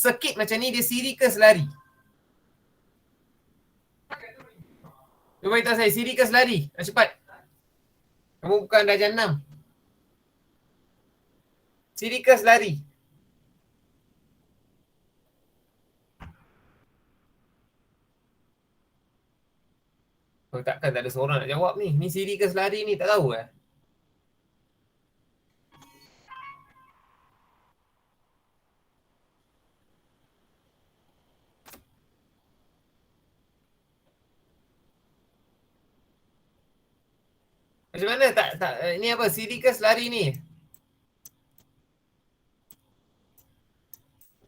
Sekit macam ni dia siri ke selari? Cuba beritahu saya, siri ke selari? Cepat. Kamu bukan darjah 6. Siri ke selari? Oh, takkan tak ada seorang nak jawab ni. Ni siri ke selari ni, tak tahu eh? Macam mana? Tak, ni apa? Siri ke selari ni?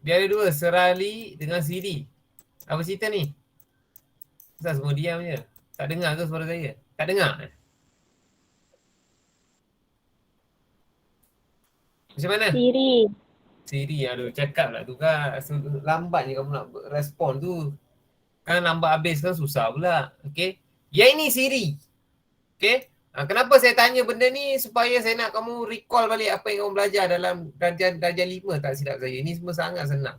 Dia ada dua, serali dengan siri. Apa cerita ni? Kenapa semua diam je? Tak dengar ke suara saya? Tak dengar? Macam mana? Siri, aduh, cakap lah tu kan. Lambatnya kamu nak respon tu. Kan lambat habis kan susah pula. Okay. Yang ini Siri. Okay. Kenapa saya tanya benda ni? Supaya saya nak kamu recall balik apa yang kamu belajar dalam darjah 5 tak silap saya. Ini semua sangat senang.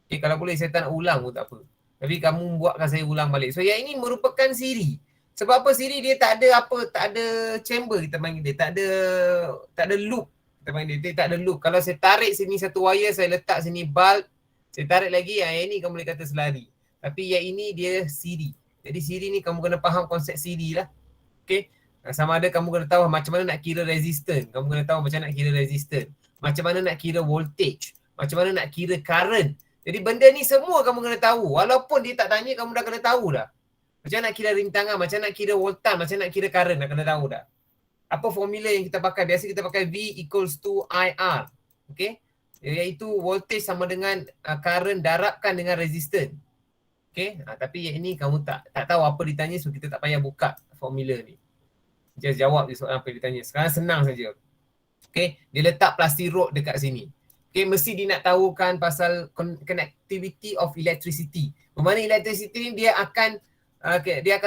Okay, kalau boleh saya tak nak ulang pun tak apa. Tapi kamu buatkan saya ulang balik. So yang ini merupakan Siri. Sebab apa Siri dia tak ada apa, tak ada chamber kita panggil dia. Tak ada loop. Kita panggil dia tak ada loop. Kalau saya tarik sini satu wire, saya letak sini bulb, saya tarik lagi, yang ini kamu boleh kata selari. Tapi yang ini dia Siri. Jadi Siri ni kamu kena faham konsep Siri lah. Okay. Sama ada kamu kena tahu macam mana nak kira resistor. Kamu kena tahu macam mana nak kira resistor. Macam mana nak kira voltage. Macam mana nak kira current. Jadi benda ni semua kamu kena tahu. Walaupun dia tak tanya, kamu dah kena tahu dah. Macam nak kira rintangan, macam nak kira voltan, macam nak kira current, dah kena tahu dah. Apa formula yang kita pakai? Biasa kita pakai V equals to IR. Okay. Iaitu voltage sama dengan current darabkan dengan resistor. Okay. Tapi yang ini kamu tak tahu apa ditanya, so kita tak payah buka formula ni. Just jawab je soalan apa yang ditanya. Sekarang senang saja. Okay. Dia letak plastic rod dekat sini. Okay. Mesti dia nak tahukan pasal connectivity of electricity. Bermakna electricity ni dia akan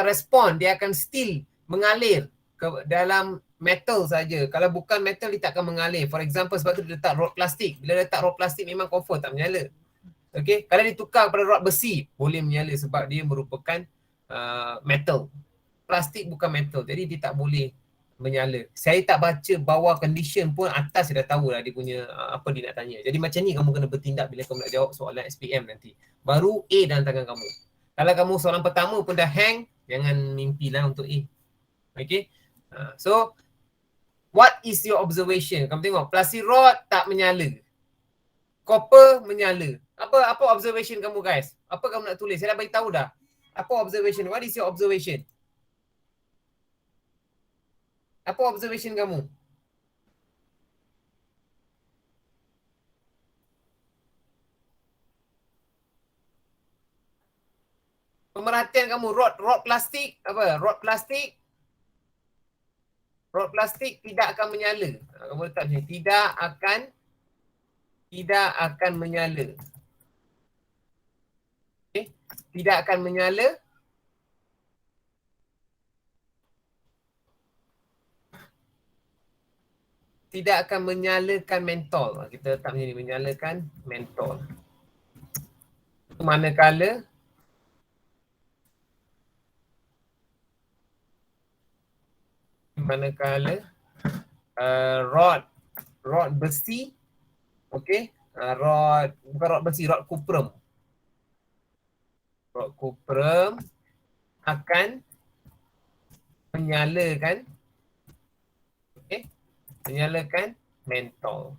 respon, dia akan still mengalir ke dalam metal saja. Kalau bukan metal dia tak akan mengalir. For example, sebab tu dia letak rod plastik. Bila letak rod plastik memang confirm tak menyala. Okay. Kalau ditukar pada rod besi, boleh menyala sebab dia merupakan metal. Plastik bukan metal, jadi dia tak boleh menyala. Saya tak baca bawah condition pun, atas saya dah tahu lah dia punya apa dia nak tanya. Jadi macam ni kamu kena bertindak bila kamu nak jawab soalan SPM nanti. Baru A dalam tangan kamu. Kalau kamu soalan pertama pun dah hang, jangan mimpilah untuk A. Okay. So, what is your observation? Kamu tengok, plastic rod tak menyala. Copper menyala. Apa observation kamu guys? Apa kamu nak tulis? Saya dah beritahu dah. Apa observation? What is your observation? Apa observation kamu? Pemerhatian kamu, rod plastik, apa? Rod plastik tidak akan menyala. Kamu letak macam ni, tidak akan menyala. Okay. Tidak akan menyala. Tidak akan menyalakan mentol. Kita letak macam ni, menyalakan mentol. Manakala rod besi, okey, bukan rod besi, rod kuprum. Rod kuprum akan menyalakan, okey, menyalakan mentol.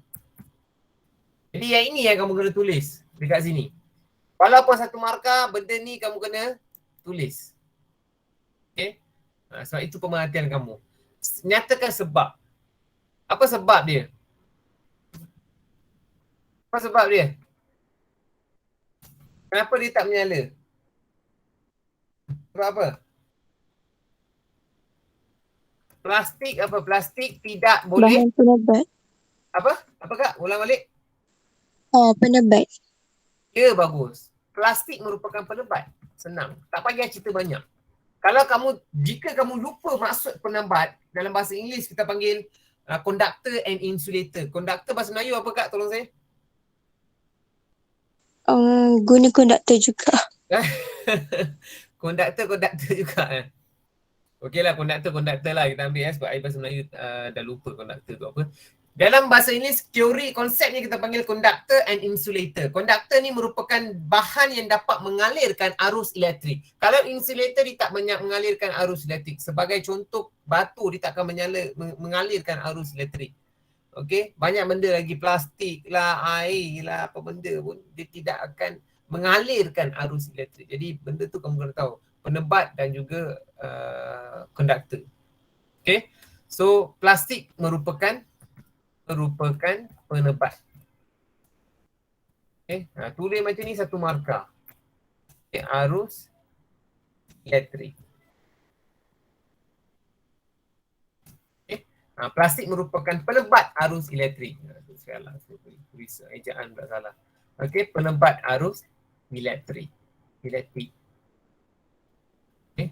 Jadi yang ini yang kamu kena tulis dekat sini. Walaupun satu markah, benda ni kamu kena tulis. Okey. Sebab itu pemerhatian kamu. Nyatakan sebab. Apa sebab dia? Apa sebab dia? Kenapa dia tak menyala? Sebab apa? Plastik apa? Plastik tidak boleh. Bahan penebat. Apa? Apa kak? Ulang balik. Penebat. Ya, bagus. Plastik merupakan penebat. Senang. Tak payah cerita banyak. Jika kamu lupa maksud penebat, dalam bahasa Inggeris kita panggil conductor and insulator. Conductor bahasa Melayu apa kak? Tolong saya. guna konduktor juga. Konduktor juga Okey lah, konduktor lah kita ambil sebab I bahasa Melayu dah lupa konduktor tu apa. Dalam bahasa Inggeris, teori konsepnya kita panggil conductor and insulator. Konduktor ni merupakan bahan yang dapat mengalirkan arus elektrik. Kalau insulator dia tak mengalirkan arus elektrik. Sebagai contoh, batu dia tak akan mengalirkan arus elektrik. Okey, banyak benda lagi, plastik lah, air lah, apa benda pun dia tidak akan mengalirkan arus elektrik. Jadi benda tu kamu kena tahu, penebat dan juga konduktor. Okey, so plastik merupakan penebat. Okay. Tulis macam ni satu markah. Okay. Arus elektrik. Okay. Plastik merupakan penebat arus elektrik. Salah. Tulis ejaan pula salah. Okay. Penebat arus elektrik. Okay.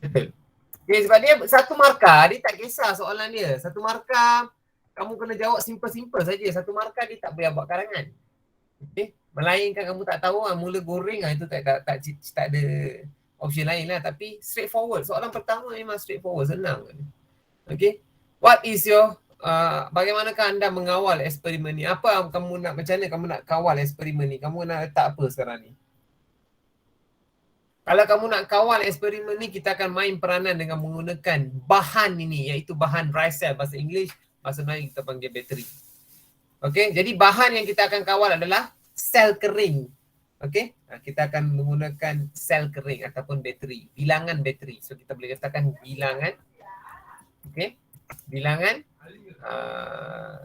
Betul. Okay, sebab dia satu markah, dia tak kisah soalan dia. Satu markah, kamu kena jawab simple-simple saja. Satu markah dia tak boleh buat karangan. Okey, melainkan kamu tak tahu mula goreng itu tak ada option lain lah, tapi straightforward. Soalan pertama memang straightforward, senang. Okey. What is your bagaimanakah anda mengawal eksperimen ni? Apa kamu nak, macam mana kamu nak kawal eksperimen ni? Kamu nak letak apa sekarang ni? Kalau kamu nak kawal eksperimen ni, kita akan main peranan dengan menggunakan bahan ini, iaitu bahan dry cell. Bahasa Inggeris, bahasa Melayu kita panggil bateri. Okey, jadi bahan yang kita akan kawal adalah sel kering. Okey, kita akan menggunakan sel kering ataupun bateri, bilangan bateri. So kita boleh katakan bilangan, okey, bilangan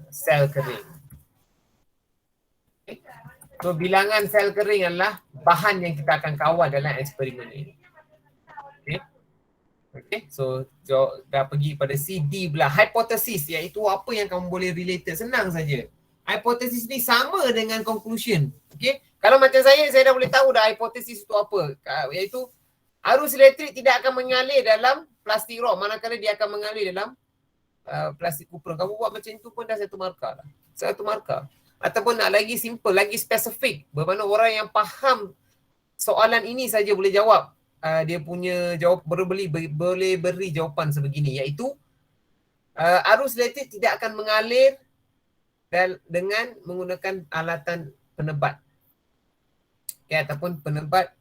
sel kering. Okay. So bilangan sel kering adalah bahan yang kita akan kawal dalam eksperimen ini. Okey. Okey, so dah pergi pada CD pula. Hipotesis, iaitu apa yang kamu boleh related. Senang saja. Hipotesis ni sama dengan conclusion. Okey, kalau macam saya dah boleh tahu dah hipotesis itu apa. Iaitu arus elektrik tidak akan mengalir dalam plastik rod, manakala dia akan mengalir dalam plastik kupron. Kamu buat macam itu pun dah satu markah lah. Satu markah. Ataupun nak lagi simple, lagi spesifik, bermakna orang yang faham soalan ini saja boleh jawab. Dia punya jawab boleh beri jawapan sebegini, iaitu arus elektrik tidak akan mengalir dengan menggunakan alatan penebat. Okay, ataupun penebat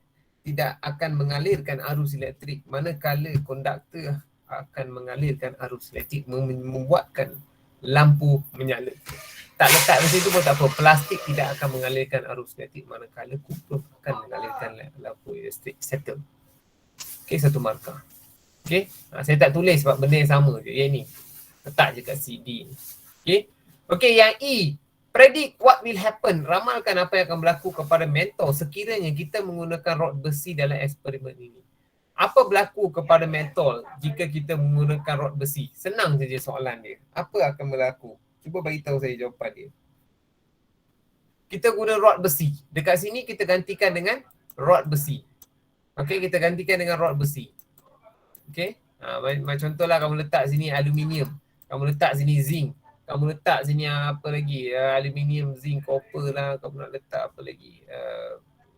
tidak akan mengalirkan arus elektrik, manakala konduktor akan mengalirkan arus elektrik, membuatkan lampu menyala. Tak letak di situ pun tak apa. Plastik tidak akan mengalirkan arus elektrik, manakala kupron akan mengalirkan lampu elektrik. Settle. Okay, satu markah. Okay, saya tak tulis sebab benda yang sama je. Yang ni letak je kat CD ni. Okay. Okay, yang E, predict what will happen. Ramalkan apa yang akan berlaku kepada mentor sekiranya kita menggunakan rod besi dalam eksperimen ini. Apa berlaku kepada mentor jika kita menggunakan rod besi? Senang saja soalan dia. Apa akan berlaku? Cuba bagi tahu saya jawapan dia. Kita guna rod besi. Dekat sini kita gantikan dengan rod besi. Okey, kita gantikan dengan rod besi. Okey. Macam contohlah kamu letak sini aluminium. Kamu letak sini zinc. Kamu letak sini apa lagi? Aluminium, zinc, copper lah. Kamu nak letak apa lagi?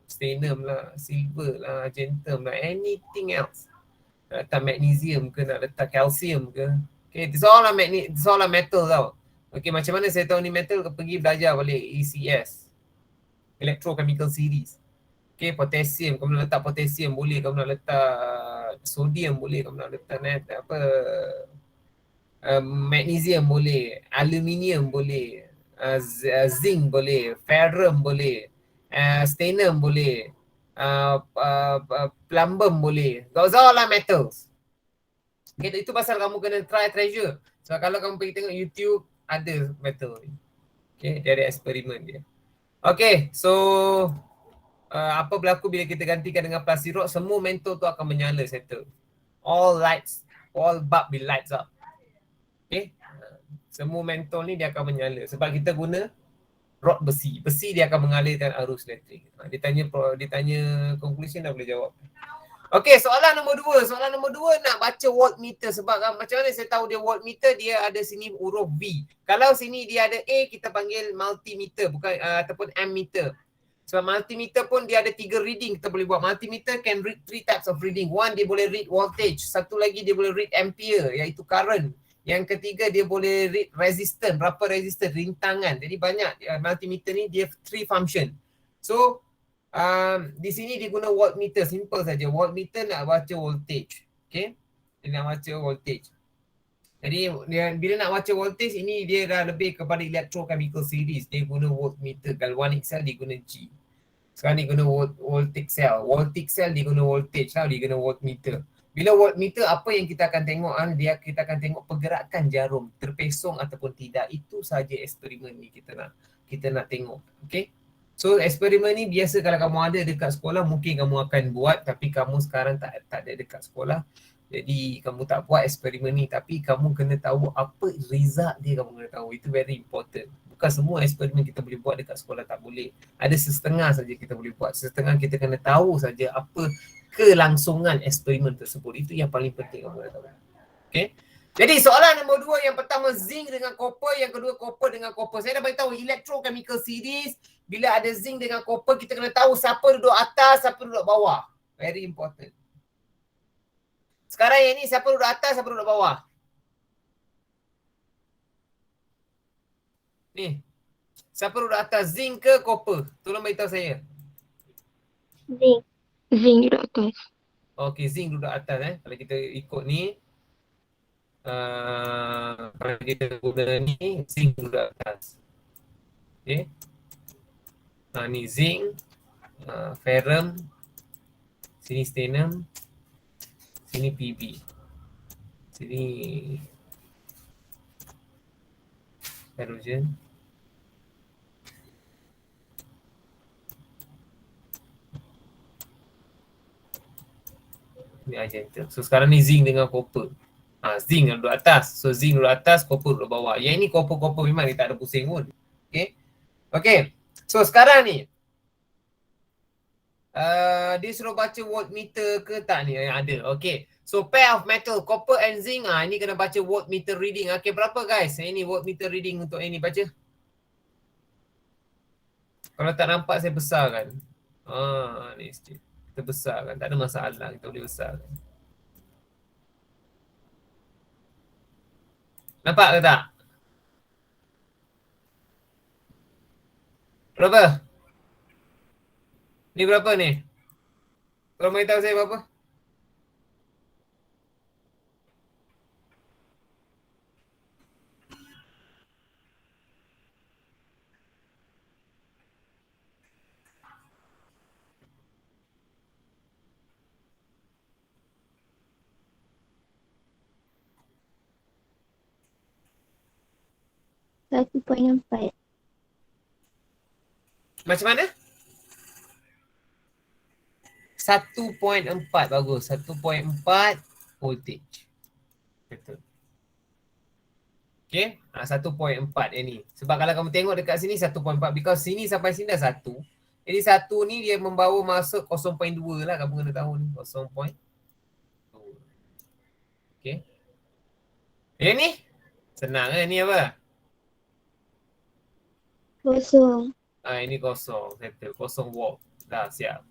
Stannum lah, silver lah, argentum lah, anything else. Nak letak magnesium ke, nak letak calcium ke. Okay, it's all metal tau. Okay, macam mana saya tahu ni metal? Pergi belajar balik ECS, Electrochemical Series. Okay, potassium, kamu nak letak potassium boleh, kamu nak letak sodium boleh, kamu nak letak magnesium boleh, aluminium boleh, zinc boleh, ferrum boleh, stannum boleh, plumbum boleh. Those all are metals. Okay, itu pasal kamu kena try treasure. So kalau kamu pergi tengok YouTube, ada metal ni. Okay, dia ada eksperimen dia. Okay, so apa berlaku bila kita gantikan dengan plastik rod? Semua mentor tu akan menyala, settle. All lights, all bulb will lights up. Okay, semua mentol ni dia akan menyala sebab kita guna rod besi. Besi dia akan mengalirkan arus elektrik. Dia tanya conclusion dah boleh jawab. Okey, soalan nombor 2. Soalan nombor 2 nak baca voltmeter sebab macam mana saya tahu dia voltmeter? Dia ada sini huruf V. Kalau sini dia ada A, kita panggil multimeter bukan ataupun ammeter. Sebab multimeter pun dia ada 3 reading kita boleh buat. Multimeter can read 3 types of reading. One, dia boleh read voltage. Satu lagi dia boleh read ampere, iaitu current. Yang ketiga dia boleh read resistance, berapa resistance, rintangan. Jadi banyak multimeter ni dia 3 function. So di sini dia guna voltmeter, simple saja. Voltmeter nak baca voltage. Okay, dia nak baca voltage. Jadi bila nak baca voltage ini dia dah lebih kepada electrochemical series. Dia guna voltmeter. Galvanic cell dia guna G. Sekarang dia guna voltaic cell. Voltaic cell dia guna voltage lah, dia guna voltmeter. Bila voltmeter apa yang kita akan tengok kita akan tengok pergerakan jarum terpesong ataupun tidak. Itu saja eksperimen ni kita nak tengok. Okay. So eksperimen ni biasa kalau kamu ada dekat sekolah mungkin kamu akan buat, tapi kamu sekarang tak ada dekat sekolah. Jadi kamu tak buat eksperimen ni, tapi kamu kena tahu apa result dia, kamu kena tahu. Itu very important. Bukan semua eksperimen kita boleh buat dekat sekolah, tak boleh. Ada setengah saja kita boleh buat. Setengah kita kena tahu saja apa kelangsungan eksperimen tersebut. Itu yang paling penting kamu kena tahu. Okay. Jadi soalan nombor 2, yang pertama zinc dengan copper, yang kedua copper dengan copper. Saya dah beritahu electrochemical series. Bila ada zinc dengan copper, kita kena tahu siapa duduk atas, siapa duduk bawah. Very important. Sekarang yang ni siapa duduk atas, siapa duduk bawah? Ni. Siapa duduk atas, zinc ke copper? Tolong beritahu saya. Zinc. Zinc duduk atas. Okey, zinc duduk atas Kalau kita ikut ni, kalau kita guna ni, zinc duduk atas. Okey. Ni zinc, ferrum, sini stannum, sini PB. Sini hydrogen. Ni argentum. So sekarang ni zinc dengan copper. Zinc duduk atas. So zinc duduk atas, copper duduk bawah. Yang ini copper memang dia tak ada pusing pun. Okay. Okay. So sekarang ni dia suruh baca voltmeter ke tak ni yang ada. Okay. So pair of metal, copper and zinc, ini kena baca voltmeter reading. Okay, berapa guys? Ini voltmeter reading untuk ini, baca. Kalau tak nampak saya besarkan. Ni sikit. Kita besarkan, tak ada masalah, kita boleh besarkan. Nampak ke tak? Berapa? Ni berapa ni? Tolong beritahu saya berapa? Satu poin 4. Macam mana? 1.4, bagus. 1.4 voltage. Betul. Okay. 1.4 yang ni. Sebab kalau kamu tengok dekat sini 1.4. Because sini sampai sini dah 1. Jadi 1 ni dia membawa masuk 0.2 lah. Kamu kena tahu ni. 0.2. Okay. Yang ni? Senang kan? Ni apa? Kosong. Ini kosong. Settle. Kosong volt. Dah siap.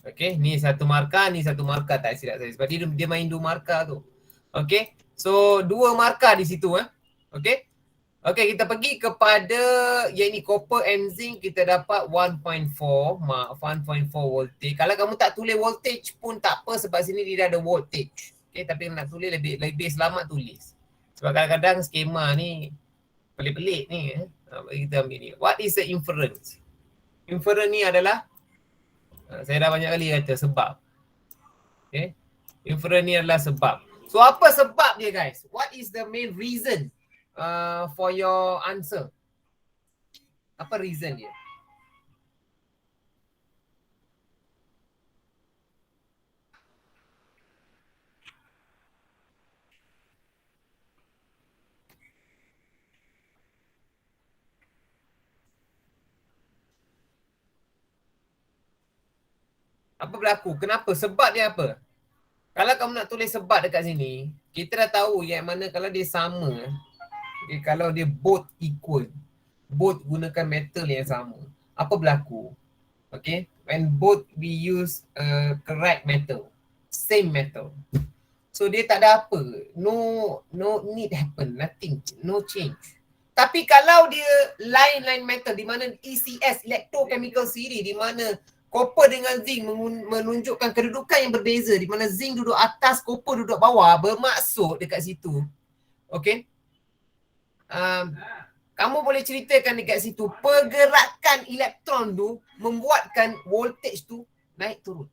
Okay, ni satu markah, ni satu markah, tak silap saya. Sebab dia main 2 markah tu. Okay, so 2 markah di situ. Okay. Okay, kita pergi kepada yang ni copper and zinc, kita dapat 1.4 voltage. Kalau kamu tak tulis voltage pun tak apa, sebab sini dia dah ada voltage. Okay, tapi nak tulis lebih selamat tulis. Sebab kadang-kadang skema ni pelik-pelik ni. Kita ambil ni. What is the inference? Inference ni adalah saya dah banyak kali kata sebab. Okay. Inference ni adalah sebab. So apa sebab dia guys? What is the main reason for your answer? Apa reason dia? Apa berlaku? Kenapa? Sebab dia apa? Kalau kamu nak tulis sebab dekat sini, kita dah tahu yang mana kalau dia sama, kalau dia both equal, both gunakan metal yang sama, apa berlaku? Okay, when both we use correct metal, same metal. So dia tak ada apa, no need happen, nothing, no change. Tapi kalau dia lain-lain metal di mana ECS, electrochemical series, di mana copper dengan zinc menunjukkan kedudukan yang berbeza, di mana zinc duduk atas, copper duduk bawah, bermaksud dekat situ. Okay. Kamu boleh ceritakan dekat situ pergerakan elektron tu membuatkan voltage tu naik turun.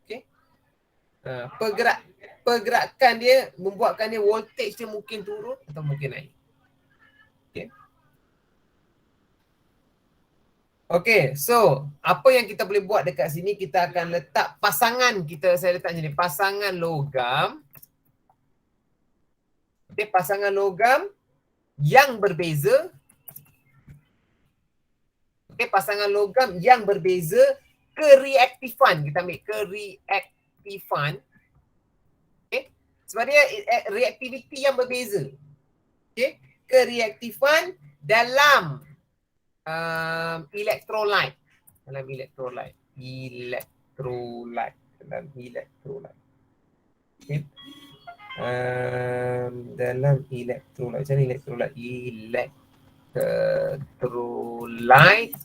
Okay. Pergerakan dia membuatkan dia voltage dia mungkin turun atau mungkin naik. Okay. Okay, so apa yang kita boleh buat dekat sini, kita akan letak pasangan kita, saya letak sini, pasangan logam. Okay, pasangan logam yang berbeza. Okay, pasangan logam yang berbeza, kereaktifan, kita ambil kereaktifan. Okay, sebab dia reaktiviti yang berbeza. Okay, kereaktifan dalam electrolyte. Dalam electrolyte. Dalam electrolyte. Okay. Dalam electrolyte. Macam ni electrolyte? Electrolyte.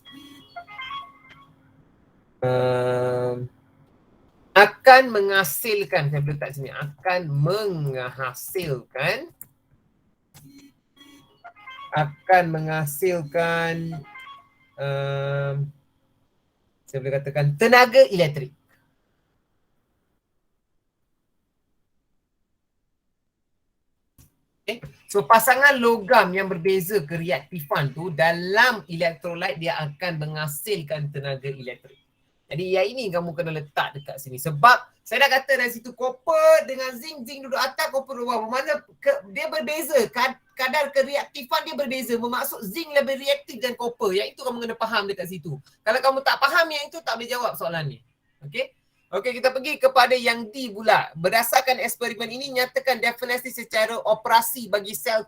Akan menghasilkan, saya boleh letak sini, akan menghasilkan saya boleh katakan tenaga elektrik. Okay. So pasangan logam yang berbeza kereaktifan tu dalam electrolyte dia akan menghasilkan tenaga elektrik. Jadi yang ini kamu kena letak dekat sini. Sebab saya dah kata dari situ copper dengan zinc, zinc duduk atas, copper duduk bawah. Bermakna dia berbeza. Kadar kereaktifan dia berbeza. Bermaksud zinc lebih reaktif dan copper. Yang itu kamu kena faham dekat situ. Kalau kamu tak faham yang itu, tak boleh jawab soalan ni. Okay. Okey, kita pergi kepada yang D pula. Berdasarkan eksperimen ini, nyatakan definisi secara operasi bagi sel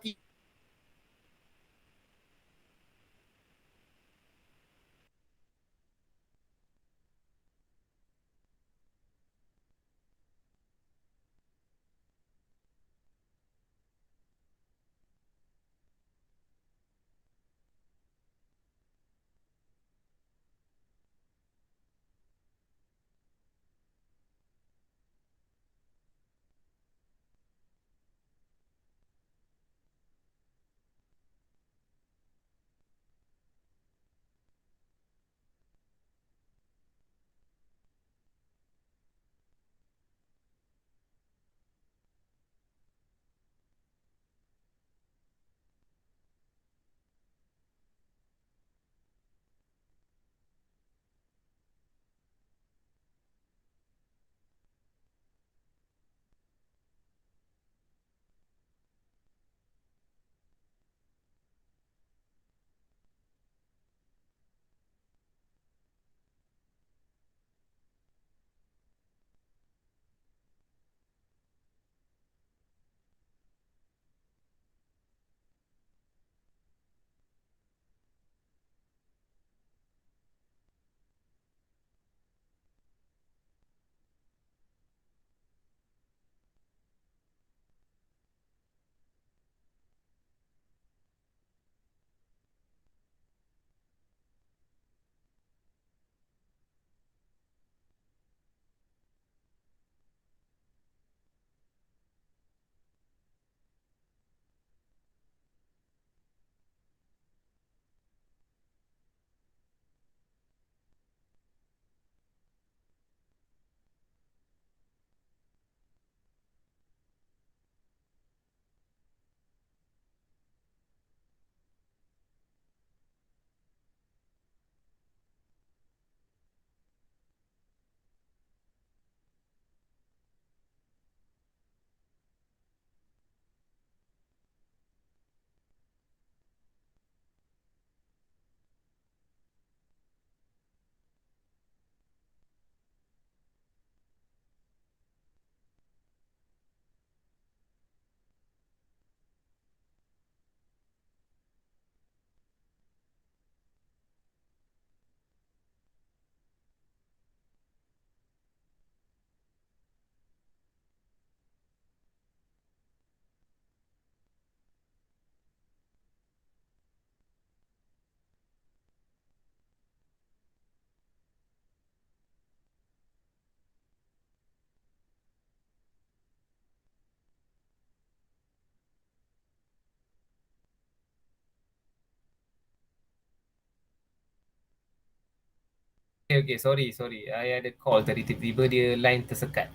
Okay, sorry. I ada call tadi, tiba-tiba dia line tersekat.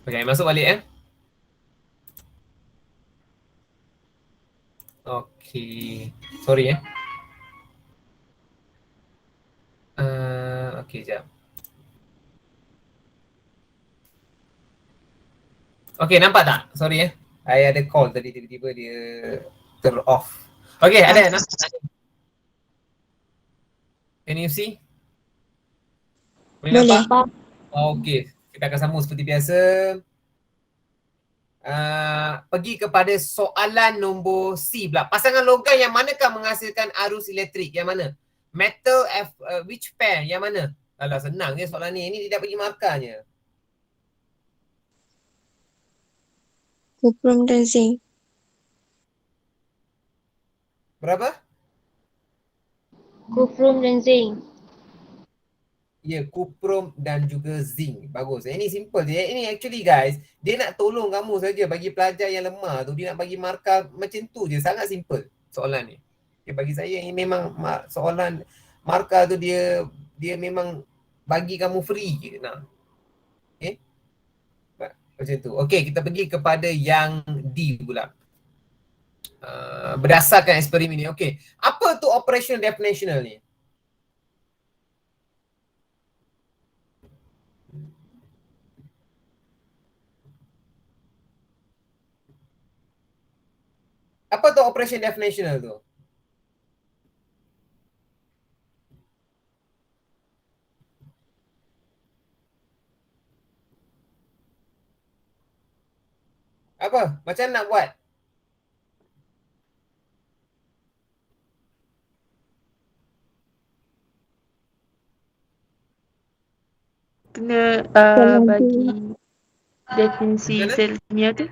Okay, masuk balik Okay, sorry okay, jap. Okay, nampak tak? Sorry I ada call tadi, tiba-tiba dia ter-off. Okay, ada nampak? Can you see? Boleh nampak? Okay, kita akan sambung seperti biasa. Pergi kepada soalan nombor C pula. Pasangan logam yang manakah menghasilkan arus elektrik? Yang mana? Metal which pair? Yang mana? Alah, senang je soalan ni. Ini tidak bagi markahnya. Kuprum dan zinc. Berapa? Kuprum dan zinc. Ya, kuprum dan juga zinc. Bagus. Ini simple je. Ini actually guys, dia nak tolong kamu saja bagi pelajar yang lemah tu. Dia nak bagi markah macam tu je. Sangat simple soalan ni. Okay, bagi saya ini memang soalan markah tu dia memang bagi kamu free je. Nah. Okay. Macam tu. Okay, kita pergi kepada yang D pula. Berdasarkan eksperimen ni. Okay. Apa tu operational definitional ni? Apa tu operation definitional tu? Apa? Macam nak buat? Kena bagi definisi sel kimia tu.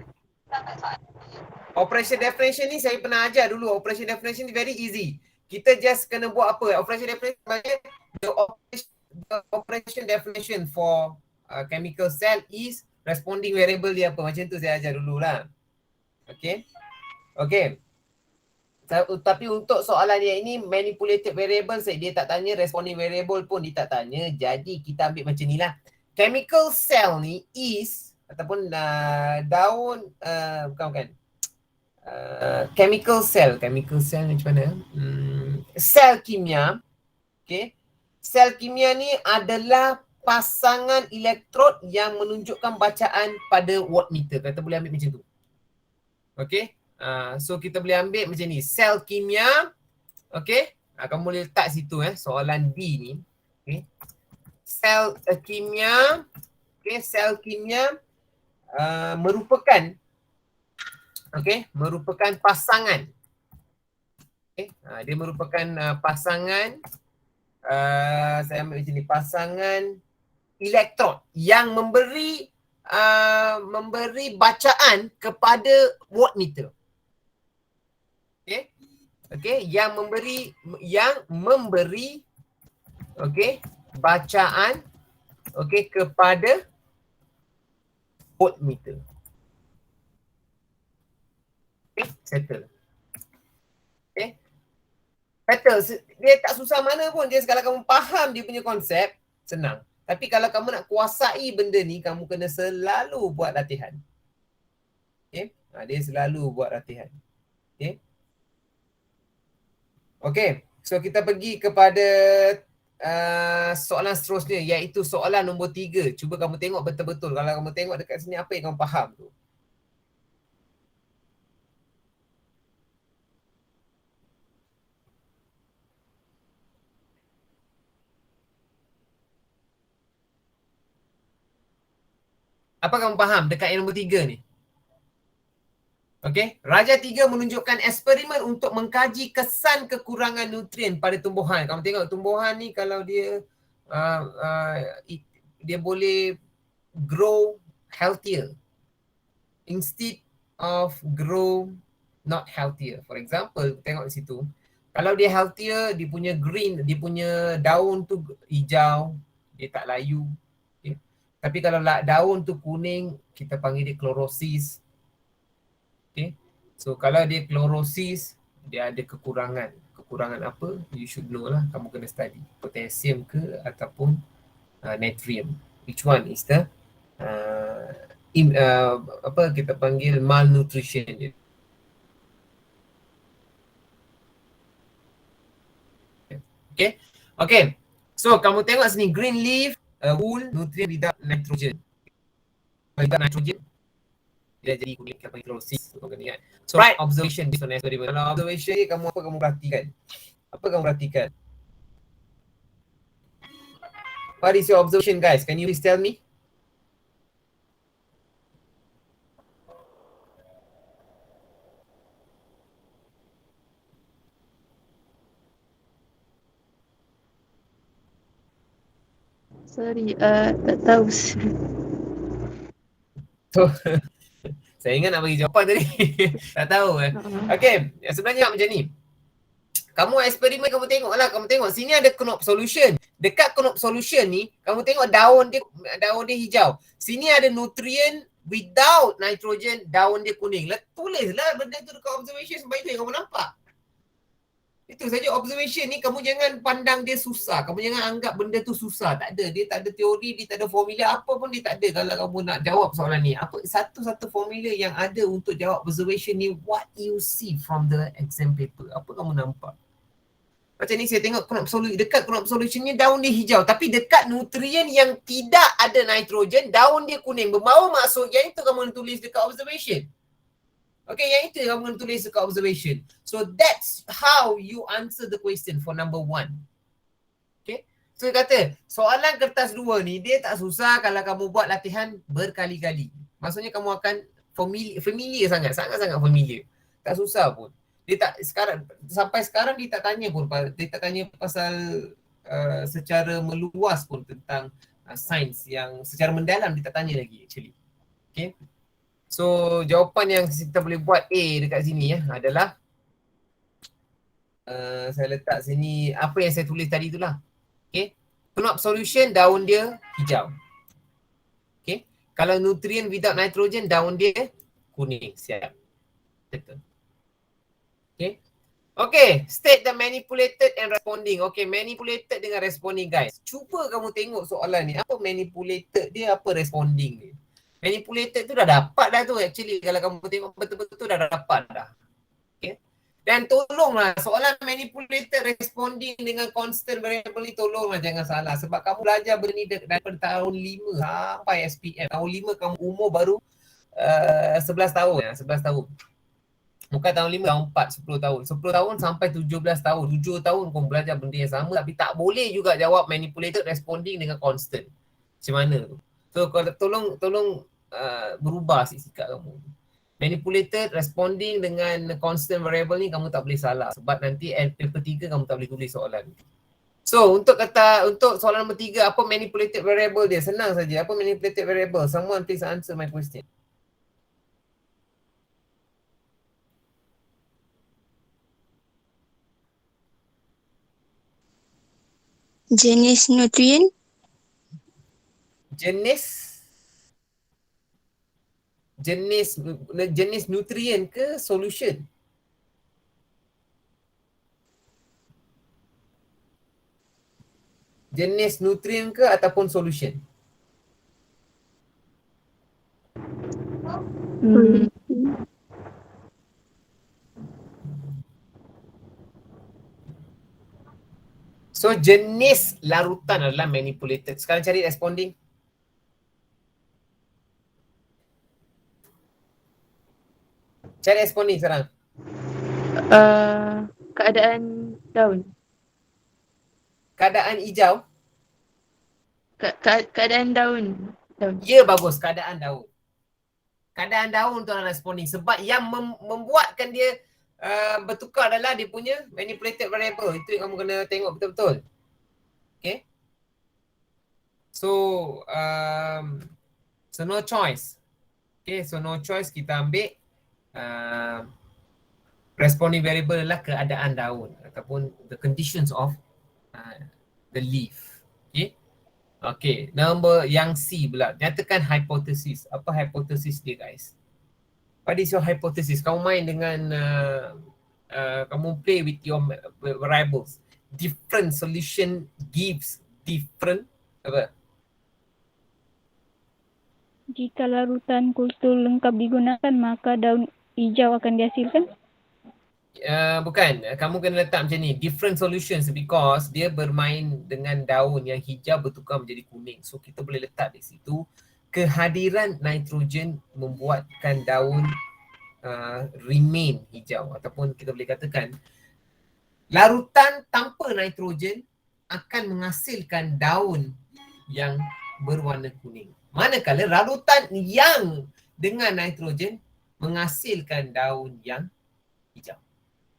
Operation definition ni saya pernah ajar dulu. Operation definition ni very easy. Kita just kena buat apa? Operation definition maknanya the operation definition for chemical cell is responding variable dia apa. Macam tu saya ajar dululah. Okay. Okay. Tapi untuk soalan dia ini manipulated variable, dia tak tanya, responding variable pun dia tak tanya. Jadi kita ambil macam ni lah. Chemical cell ni is ataupun daun bukan chemical cell ni macam mana? Sel kimia. Okay. Sel kimia ni adalah pasangan elektrod yang menunjukkan bacaan pada wattmeter. Kata boleh ambil macam tu. Okay. So kita boleh ambil macam ni. Sel kimia. Okay. Kamu boleh letak situ soalan B ni. Okay. Sel kimia. Okay. Sel kimia merupakan merupakan pasangan. Okay. Dia merupakan pasangan saya ambil macam ni, pasangan elektrod yang memberi bacaan kepada wattmeter. Okay, yang memberi bacaan kepada wattmeter. Okay, settle. Okay. Settle. Dia tak susah mana pun. Dia kalau kamu faham dia punya konsep, senang. Tapi kalau kamu nak kuasai benda ni, kamu kena selalu buat latihan. Okay. Dia selalu buat latihan. Okay. Okay. So kita pergi kepada soalan seterusnya, iaitu soalan nombor 3. Cuba kamu tengok betul-betul. Kalau kamu tengok dekat sini, apa yang kamu faham tu? Apa kamu faham dekat yang nombor 3 ni? Okey, Raja 3 menunjukkan eksperimen untuk mengkaji kesan kekurangan nutrien pada tumbuhan. Kamu tengok tumbuhan ni kalau dia dia boleh grow healthier instead of grow not healthier. For example, tengok di situ. Kalau dia healthier, dia punya green, dia punya daun tu hijau, dia tak layu. Okay. Tapi kalau daun tu kuning, kita panggil dia klorosis. Okay. So kalau dia klorosis, dia ada kekurangan. Kekurangan apa? You should know lah. Kamu kena study. Potasium ke ataupun natrium. Which one is the apa kita panggil malnutrition dia. Okay. Okay. So kamu tengok sini green leaf, wool, nutrient without nitrogen. Without nitrogen dia jadi kulit apa chlorosis kan. So right observation based on experiment. Kalau observation ni kamu apa kamu perhatikan? Apa kamu perhatikan? What is your observation guys? Can you please tell me? Sorry, tak tahu. So, saya ingat nak bagi jawapan tadi. Tak tahu Okay, sebenarnya macam ni. Kamu eksperimen, kamu tengok lah. Kamu tengok sini ada knob solution. Dekat knob solution ni, kamu tengok daun dia hijau. Sini ada nutrient without nitrogen, daun dia kuning. Tulislah benda tu dekat observation sebab itu yang kamu nampak. Itu saja observation ni, kamu jangan pandang dia susah. Kamu jangan anggap benda tu susah. Tak ada. Dia tak ada teori, dia tak ada formula. Apa pun dia tak ada kalau kamu nak jawab soalan ni. Apa satu-satu formula yang ada untuk jawab observation ni, what you see from the exam paper. Apa kamu nampak? Macam ni saya tengok dekat knob solution ni daun dia hijau. Tapi dekat nutrien yang tidak ada nitrogen, daun dia kuning. Berbau maksud yang itu kamu tulis dekat observation. Okay, yang itu kamu tulis dekat observation. So that's how you answer the question for number 1. Okay. So dia kata, soalan kertas 2 ni, dia tak susah kalau kamu buat latihan berkali-kali. Maksudnya kamu akan familiar sangat. Sangat-sangat familiar. Tak susah pun. Dia tak, sampai sekarang dia tak tanya pun. Dia tak tanya pasal secara meluas pun tentang sains yang secara mendalam dia tak tanya lagi actually. Okay. So jawapan yang kita boleh buat A dekat sini adalah saya letak sini apa yang saya tulis tadi itulah. Okay. Knob solution daun dia hijau. Okay. Kalau nutrient without nitrogen daun dia kuning. Siap. Betul. Okay. Okay. State the manipulated and responding. Okay. Manipulated dengan responding guys. Cuba kamu tengok soalan ni. Apa manipulated dia, apa responding dia. Manipulated tu dah dapat dah tu actually. Kalau kamu tengok betul-betul dah dapat dah. Okay. Dan tolonglah soalan manipulated responding dengan constant variable ni tolonglah jangan salah. Sebab kamu belajar benda ni daripada tahun 5 sampai SPM. Tahun 5 kamu umur baru 11 tahun. 11 tahun. Bukan tahun 5, tahun 4, 10 tahun. 10 tahun sampai 17 tahun. 7 tahun kamu belajar benda yang sama. Tapi tak boleh juga jawab manipulated responding dengan constant. Macam mana tu? So kalau tolong berubah sikap kamu. Manipulated responding dengan constant variable ni kamu tak boleh salah sebab nanti paper 3 kamu tak boleh tulis soalan. So untuk soalan nombor 3, apa manipulated variable dia? Senang saja. Apa manipulated variable? Someone please answer my question. Jenis nutrien. Jenis nutrien ke solution? Jenis nutrien ke ataupun solution? So jenis larutan adalah manipulated. Sekarang cari responding. Cari responding sekarang. Keadaan daun. Keadaan hijau. Keadaan daun. Ya, bagus. Keadaan daun. Keadaan daun tu adalah responding. Sebab yang membuatkan dia bertukar adalah dia punya manipulated variable. Itu yang kamu kena tengok betul-betul. Okay. So no choice. Okay, so no choice kita ambil responding variable adalah keadaan daun ataupun the conditions of the leaf. Okay. Okay, nombor yang C pula. Nyatakan hypothesis. Apa hypothesis dia guys? What is your hypothesis? Kamu main dengan kamu play with your variables. Different solution gives different apa? Jika larutan kultur lengkap digunakan, maka daun hijau akan dihasilkan? Bukan, kamu kena letak macam ni, different solutions, because dia bermain dengan daun yang hijau bertukar menjadi kuning. So kita boleh letak di situ, kehadiran nitrogen membuatkan daun remain hijau, ataupun kita boleh katakan larutan tanpa nitrogen akan menghasilkan daun yang berwarna kuning. Manakala larutan yang dengan nitrogen menghasilkan daun yang hijau.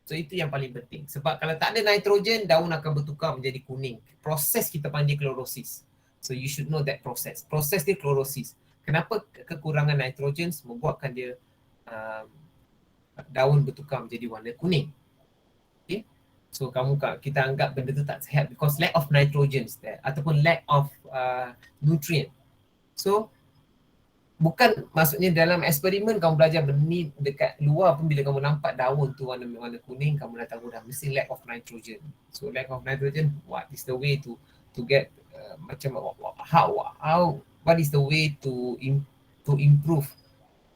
So itu yang paling penting. Sebab kalau tak ada nitrogen, daun akan bertukar menjadi kuning. Proses kita panggil klorosis. So you should know that process. Proses dia klorosis. Kenapa kekurangan nitrogen membuatkan dia daun bertukar menjadi warna kuning. Okay. So kita anggap benda tu tak sihat because lack of nitrogen there, ataupun lack of nutrient. So bukan maksudnya dalam eksperimen kamu belajar benda ni dekat luar pun, bila kamu nampak daun tu warna kuning, kamu dah tahu dah mesti lack of nitrogen. So lack of nitrogen, what is the way to get macam how what is the way to improve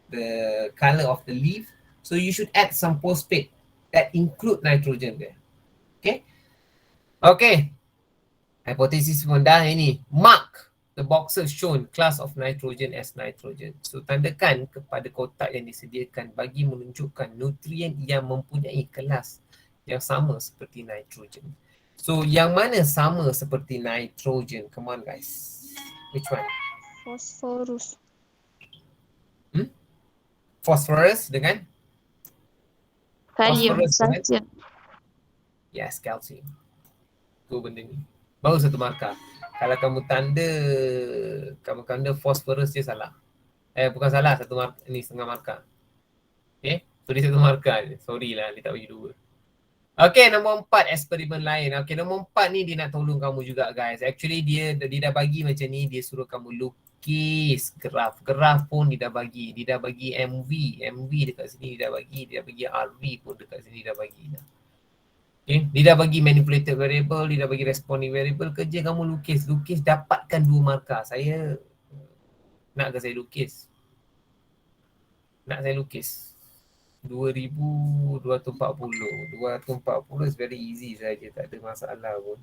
the color of the leaf? So you should add some phosphate that include nitrogen there. Okay. Hipotesis pun dah ini. Mark the boxes shown class of nitrogen as nitrogen. So tandakan kepada kotak yang disediakan bagi menunjukkan nutrien yang mempunyai kelas yang sama seperti nitrogen. So yang mana sama seperti nitrogen? Come on guys. Which one? Phosphorus. Phosphorus dengan? Kalium, Phosphorus dengan? kalsium. Yes, calcium. Tu benda ni. Baru satu markah. Kalau kamu tanda phosphorus dia salah. Bukan salah, satu markah ni, setengah markah. Okay, so dia satu markah je. Sorry lah, dia tak bagi dua. Okay, nombor 4 eksperimen lain. Okay, nombor 4 ni dia nak tolong kamu juga guys. Actually dia dah bagi macam ni, dia suruh kamu lukis graf. Graf pun dia dah bagi. Dia dah bagi MV dekat sini dia dah bagi. Dia dah bagi RV pun dekat sini dia dah bagi dah. Okay. Dia dah bagi manipulated variable, dia dah bagi responding variable. Kerja kamu lukis dapatkan 2 markah. Nak ke saya lukis? Nak saya lukis 2240 is very easy saja, tak ada masalah pun.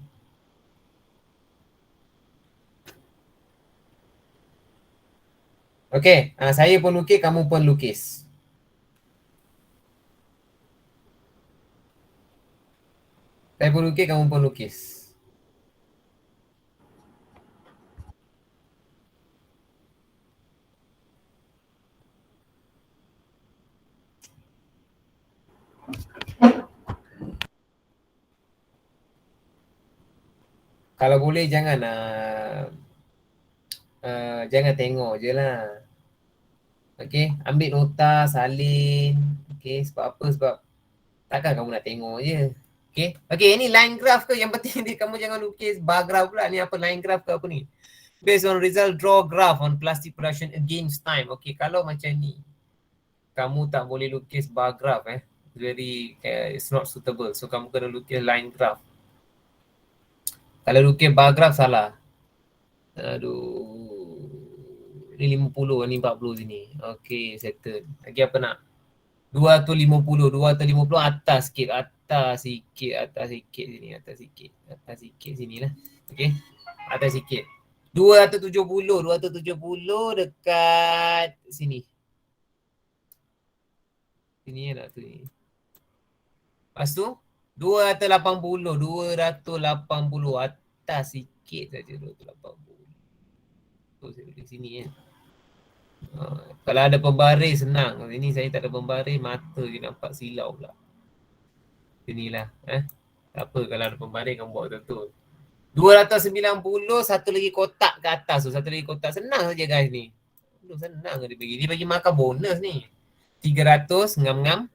Okay, saya pun lukis, kamu pun lukis. Saya pun lukis, kamu pun lukis. Kalau boleh jangan jangan tengok je lah. Okay, ambil nota, salin. Okay, sebab apa? Sebab takkan kamu nak tengok je. Okay, ini line graph ke? Yang penting ni kamu jangan lukis bar graph pula. Ni apa, line graph ke apa ni? Based on result, draw graph on plastic production against time. Okay, kalau macam ni, kamu tak boleh lukis bar graph it's not suitable. So kamu kena lukis line graph. Kalau lukis bar graph salah. Aduh. Ni 50, ni 40 sini. Okay, settle. Lagi apa nak? 250 atas sikit, atas sikit sini lah. Okay, atas sikit. 270 dekat sini. Sini nak tu ni. Lepas tu 280 atas sikit saja 280. Tu saya di sini kan. Kalau ada pembaris senang. Ini saya tak ada pembaris, mata je nampak silau pula. Inilah. Tak apa kalau ada pembaris kamu buat betul-betul. 290, satu lagi kotak ke atas tu. Satu lagi kotak. Senang saja guys ni. Senang dia bagi. Dia bagi markah bonus ni. 300, ngam-ngam.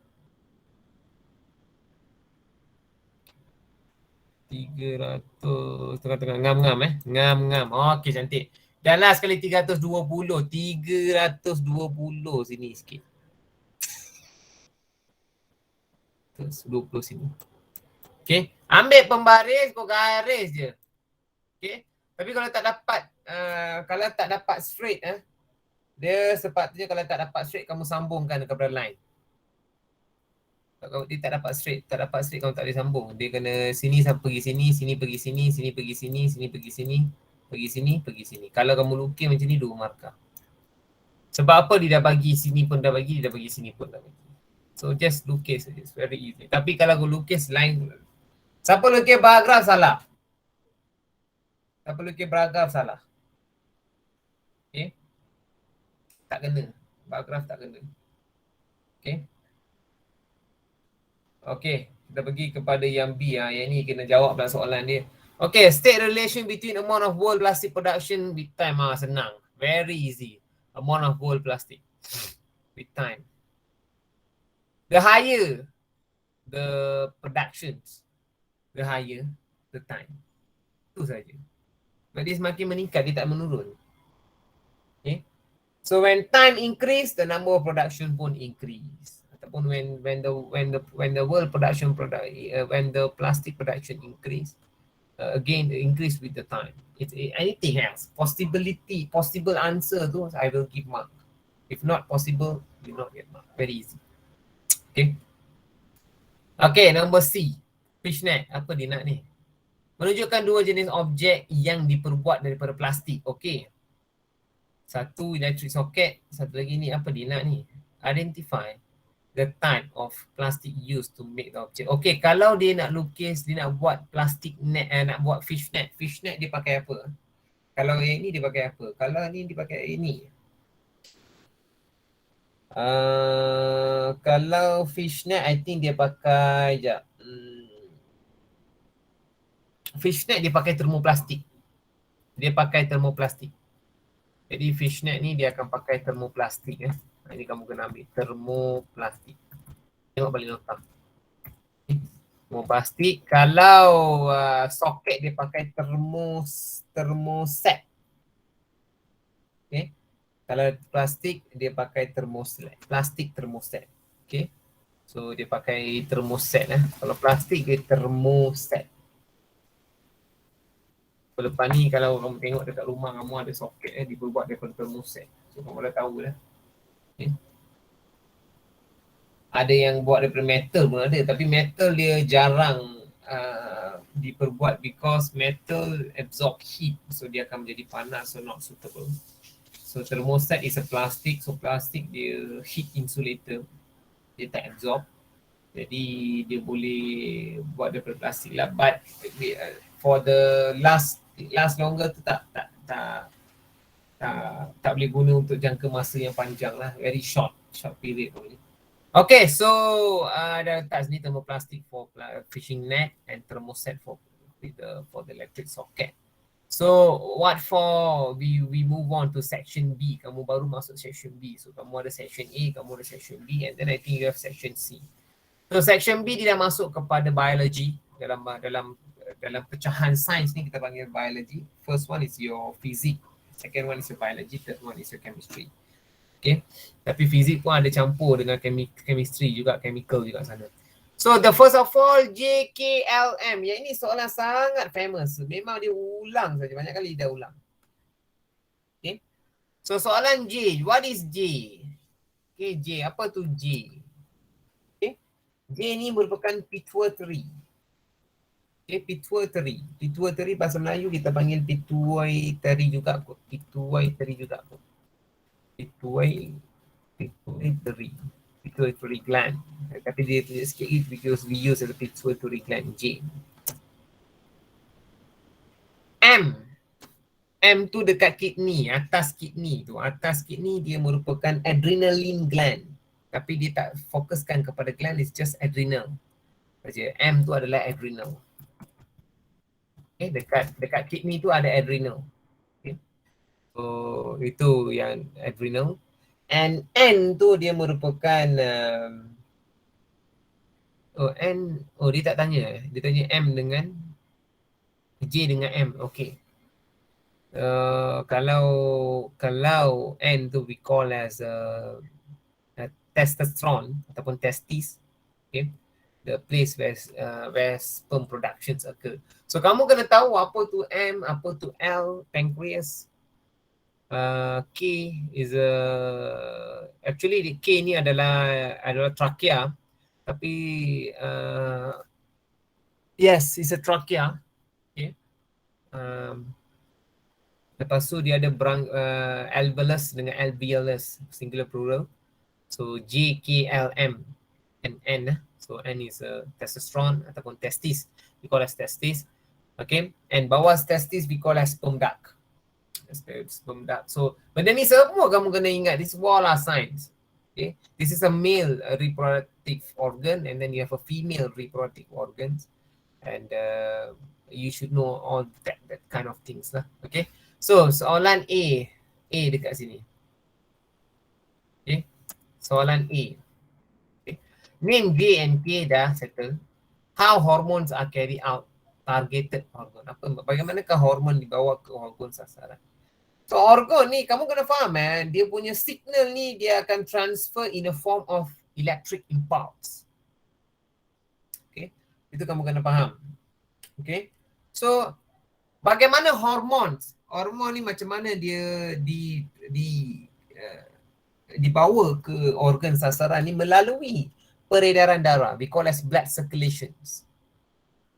300, tengah-tengah ngam-ngam Ngam-ngam. Okey, cantik. Dan last kali 320 sini sikit. 20 sini. Okay, ambil pembaris, kau garis je. Okay, tapi kalau tak dapat straight Dia sepatutnya kalau tak dapat straight kamu sambungkan kepada line. Kalau dia tak dapat straight kamu tak boleh sambung. Dia kena sini pergi sini, sini pergi sini, sini pergi sini, sini pergi sini, pergi sini, pergi sini. Kalau kamu lukis macam ni 2 markah. Sebab apa dia dah bagi sini pun dah bagi, dia dah bagi sini pun dah bagi. So just lukis saja, it's very easy. Tapi kalau aku lukis line, siapa lukis paragraf salah. Siapa lukis paragraf salah. Okay. Tak kena. Paragraf tak kena. Okay. Okay, kita pergi kepada yang B. Yang ni kena jawab dalam soalan dia. Okay, state relation between amount of world plastic production with time. Senang. Very easy. Amount of world plastic with time. The higher the productions, the higher the time. Itu saja. Sebab dia semakin meningkat, dia tak menurun. Okay. So when time increase, the number of production pun increase. Ataupun when the world production when the plastic production increase, again increase with the time. It's anything else. Possible answer tu I will give mark. If not possible, you not get mark. Very easy. Okay. Okay, number C. Fishnet. Apa dia nak ni? Menunjukkan 2 jenis objek yang diperbuat daripada plastik. Okay. Satu electric socket, satu lagi ni apa dia nak ni? Identify the type of plastic used to make the object. Okay, kalau dia nak lukis, dia nak buat plastic net, nak buat fishnet. Fishnet dia pakai apa? Kalau yang ni dia pakai apa? Kalau ni dia pakai ini. Kalau fishnet, I think dia pakai fishnet dia pakai termoplastik. Dia pakai termoplastik. Jadi fishnet ni dia akan pakai termoplastik. Ini kamu kena ambil termoplastik. Tengok balik nota. Termoplastik. Kalau soket dia pakai termoset. Okay. Kalau plastik dia pakai termoset. Plastik termoset. Okay. So dia pakai termoset. Kalau plastik dia termoset. Lepas ni kalau kamu tengok dekat rumah kamu ada soket dibuat daripada termoset. So kamu dah tahu dah. Okay. Ada yang buat daripada metal pun ada, tapi metal dia jarang diperbuat because metal absorb heat, so dia akan menjadi panas, so not suitable. So thermoset is a plastic, so plastic dia heat insulator, dia tak absorb, jadi dia boleh buat daripada plastik lah. But for the last longer tu tak boleh guna untuk jangka masa yang panjang lah, very short period only. Okay, so dah letak sini thermoplastic for fishing net and thermoset for the electric socket. So what for we move on to section B. Kamu baru masuk section B. So kamu ada section A, kamu ada section B, and then I think you have section C. So section B dia dah masuk kepada biology. Dalam pecahan sains ni kita panggil biology. First one is your physics, second one is your biology, third one is your chemistry. Okay. Tapi fizik pun ada campur dengan chemistry juga, chemical juga sana. So the first of all, JKLM. Yang ini soalan sangat famous. Memang dia ulang saja, banyak kali dia ulang. Okay. So soalan J, what is J? Okay, J, apa tu J? Okay. J ni merupakan pituitary. Okay, pituitary. Pituitary bahasa Melayu kita panggil pituitary juga kot. Pituitary juga kot. Pituitary gland. Tapi dia tulis sikit lagi because we use as a pituitary gland. J. M tu dekat kidney, atas kidney tu. Atas kidney dia merupakan adrenaline gland. Tapi dia tak fokuskan kepada gland, it's just adrenal. Saja. M tu adalah adrenal. Okay, dekat kidney tu ada adrenal. Okay. So itu yang adrenal. And N tu dia merupakan dia tak tanya. Dia tanya M dengan J dengan M. Okay. Kalau N tu we call as testosterone ataupun testis. Okay. The place where sperm productions occur. So kamu kena tahu apa tu M, apa tu L, pancreas. K is actually K ni adalah trachea, tapi yes, it's a trachea. Okay. Lepas tu dia ada alveolus dengan alveolus, singular plural. So J, K, L, M and N. So N is testosterone ataupun testis. We call as testis. Okay. And bawah testis we call as sperm duct. Sperm duct. So benda ni semua kamu kena ingat. This all are signs. Okay. This is a male reproductive organ, and then you have a female reproductive organs. And you should know all that kind of things lah. Okay. So soalan A dekat sini. Okay. Soalan A. Okay. Name J and K dah settle. How hormones are carried out? Targeted hormone. Bagaimanakah hormon dibawa ke organ sasaran? So organ ni kamu kena faham dia punya signal ni dia akan transfer in a form of electric impulse. Okay. Itu kamu kena faham. Okay. So bagaimana hormones? Hormon ni macam mana dia dibawa ke organ sasaran ni melalui peredaran darah. We call as blood circulations.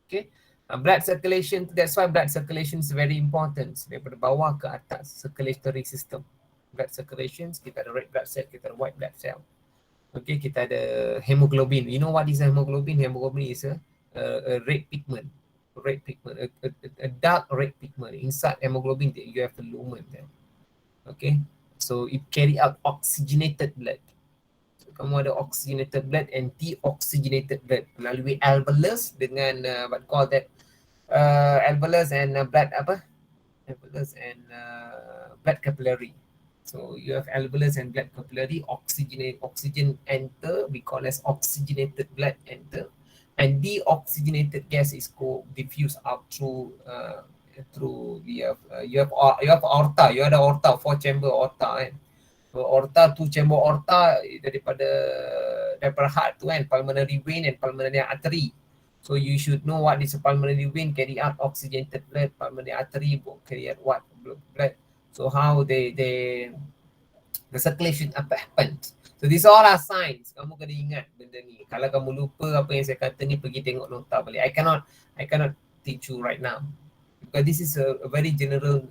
Okay. Blood circulation, that's why blood circulation is very important. Daripada bawah ke atas, circulatory system. Blood circulations, kita ada red blood cell, kita ada white blood cell. Okay, kita ada hemoglobin. You know what is hemoglobin? Hemoglobin is a red pigment. Red pigment, a dark red pigment. Inside hemoglobin, you have a lumen there. Okay, so it carry out oxygenated blood. So, kamu ada oxygenated blood and deoxygenated blood melalui alveolus dengan what call that alveolus and blood alveolus and blood capillary. So you have alveolus and blood capillary, oxygen enter, we call as oxygenated blood enter. And deoxygenated gas is diffused out through you have aorta. You ada aorta, 4 chamber aorta kan. So aorta, 2 chamber aorta daripada heart tu kan, pulmonary vein and pulmonary artery. So you should know what is a pulmonary vein, carry out oxygenated blood, pulmonary artery carry out what blood. So how the circulation happens. So these all are signs. Kamu kena ingat benda ni. Kalau kamu lupa apa yang saya kata ni, pergi tengok nota balik. I cannot teach you right now because this is a very general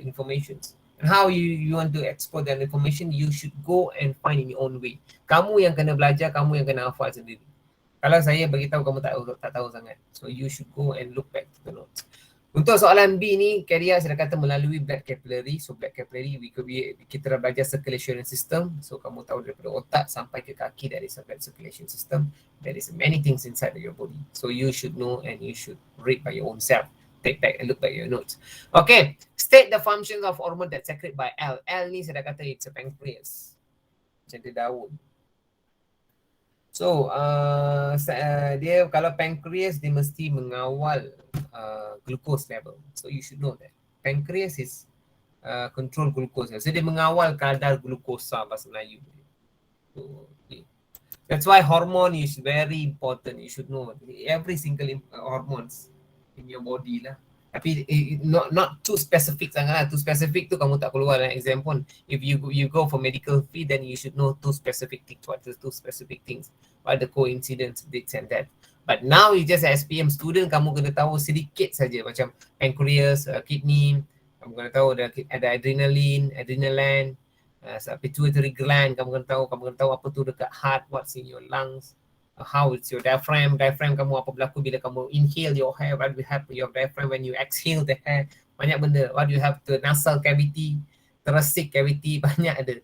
information. And how you want to explore that information, you should go and find in your own way. Kamu yang kena belajar, kamu yang kena hafal sendiri. Kalau saya bagi tahu kamu tak tahu sangat. So you should go and look back to the notes. Untuk soalan B ni, carrier saya dah kata melalui blood capillary. So blood capillary, kita dah belajar circulation system. So kamu tahu daripada otak sampai ke kaki, there is a blood circulation system. There is many things inside your body. So you should know and you should read by your own self. Take back and look back your notes. Okay, state the functions of hormone that secreted by L. L ni saya dah kata it's a pancreas. Macam dia daun. So dia kalau pancreas dia mesti mengawal glucose level. So you should know that. Pancreas is control glucose. So dia mengawal kadar glukosa bahasa Melayu. So, okay. That's why hormone is very important. You should know every single hormones in your body lah. Tapi not too specific sangat lah. Too specific tu kamu tak keluar dalam exam pun. If you go for medical field, then you should know two specific things. What are the two specific things? What are the coincidence, this and that. But now you just SPM student, kamu kena tahu sedikit saja macam pancreas, kidney. Kamu kena tahu ada adrenaline, adrenaline, pituitary gland. Kamu kena tahu apa tu dekat heart, what's in your lungs. How it's your diaphragm. Diaphragm kamu apa berlaku bila kamu inhale your hair, what will happen your diaphragm when you exhale the hair. Banyak benda. What do you have to nasal cavity, thoracic cavity, banyak ada.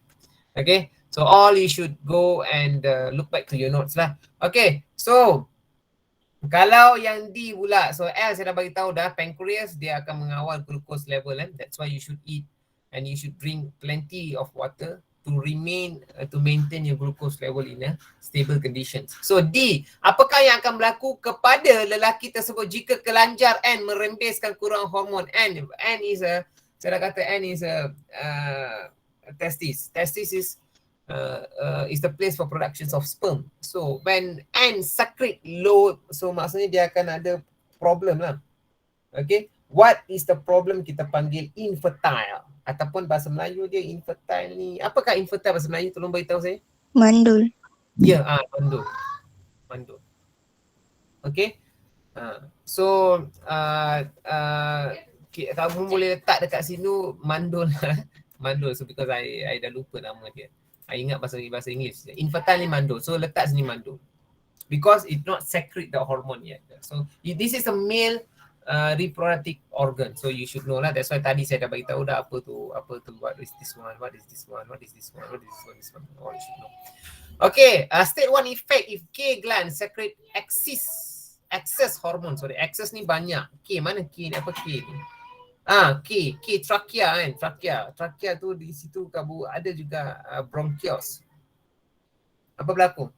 Okay, so all you should go and look back to your notes lah. Okay, so kalau yang D pula, so L saya dah bagi tahu dah, pancreas dia akan mengawal glucose level kan. That's why you should eat and you should drink plenty of water to maintain your glucose level in a stable conditions. So D, apakah yang akan berlaku kepada lelaki tersebut jika kelanjar N merembeskan kurang hormon? N is saya dah kata N is testis. Testis is the place for productions of sperm. So when N secrete low, so maksudnya dia akan ada problem lah. Okay, what is the problem? Kita panggil infertile. ataupun bahasa Melayu dia infertile ni. Apakah infertile bahasa Melayu? Tolong beritahu saya. Mandul. Ya, mandul. Mandul. Okay. So kamu boleh letak dekat sini mandul. Mandul. So because I dah lupa nama dia. I ingat bahasa Inggeris. Infertile ni mandul. So letak sini mandul. Because it not secrete the hormone yet. So this is a male reproductive organ. So you should know lah. That's why tadi saya dah bagi tahu dah apa tu, what is this one, what is this one, what is this one, what is this one. All you should know. Okay, state 1 effect if K gland secrete excess hormone. Sorry, excess ni banyak. K mana K ni? Apa K ni? K trachea kan. Trachea tu di situ kamu ada juga bronchios. Apa berlaku?